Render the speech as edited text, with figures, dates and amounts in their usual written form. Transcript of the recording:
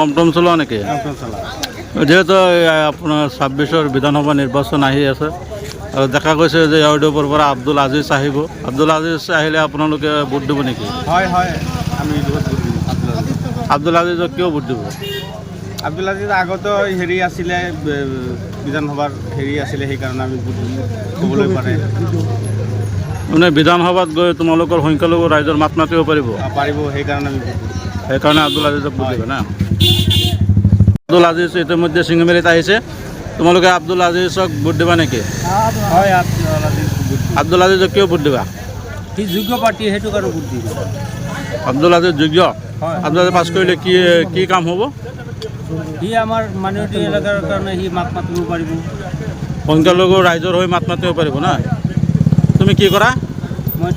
টমটম চলোৱা নেকি? টমটম চলাওঁ। যেহেতু আপোনাৰ 26ৰ বিধানসভা নিৰ্বাচন আহি আছে আৰু দেখা গৈছে যে ইউটিউবৰ পৰা আব্দুল আজিজ আহিব। আব্দুল আজিজ আহিলে আপোনালোকে ভোট দিব নেকি? হয় হয়, আমি বহুত ভোট দিম আব্দুল আজিজক কিয় ভোট দিব? আব্দুল আজিজ আগতো হেৰি আছিলে, বিধানসভাৰ হেৰি আছিলে, সেইকাৰণে আমি ভোট দিম ক'বলৈ পাৰে। মানে বিধানসভাত গৈ তোমালোকৰ সংখ্যালঘু ৰাইজৰ মাত মাতিব পাৰিব, পাৰিব, সেইকাৰণে আমি ভোট দিম। সেইকাৰণে আব্দুল আজিজক ভোট দিব না। আব্দুল আজিজ ইতিমধ্যে চিঙিমাৰীত আহিছে, তোমালোকে আব্দুল আজিজক ভোট দিবা নেকি? হয়, আব্দুল আজিজ ভোট দিম। আব্দুল আজিজক কিয় ভোট দিবা? সি যোগ্য প্ৰাৰ্থী, সেইটো কাৰণে ভোট দিম। আব্দুল আজিজ যোগ্য? হয়। আব্দুল আজিজ পাছ কৰিলে কি কাম হ'ব? সি আমাৰ মাইনৰিটি এলেকাৰ কাৰণে সি মাত মাতিব পাৰিব। সংখ্যালঘু ৰাইজৰ হৈ মাত মাতিব পাৰিব না। তুমি কি কৰা? মই